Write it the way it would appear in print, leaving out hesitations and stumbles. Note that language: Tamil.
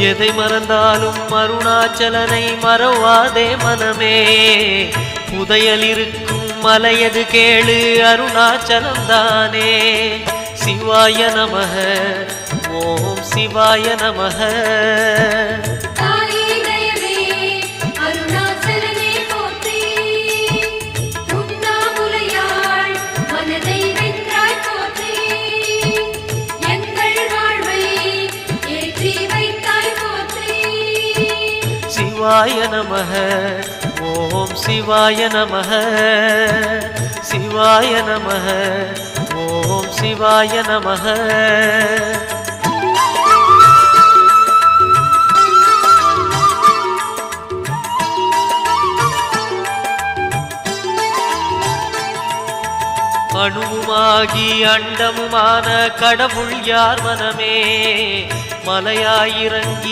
எதை மறந்தாலும் அருணாச்சலனை மறவாதே மனமே. புதையல் இருக்கும் மலையது கேளு அருணாச்சலம் தானே. சிவாய நமக ஓம் சிவாய நமக. சிவாய நமக ஓம் சிவாய நமக. சிவாய நமக ஓம் சிவாய நமக. அணுவுமாகி அண்டமுமான கடவுள் யார் மனமே. மலையாயிறங்கி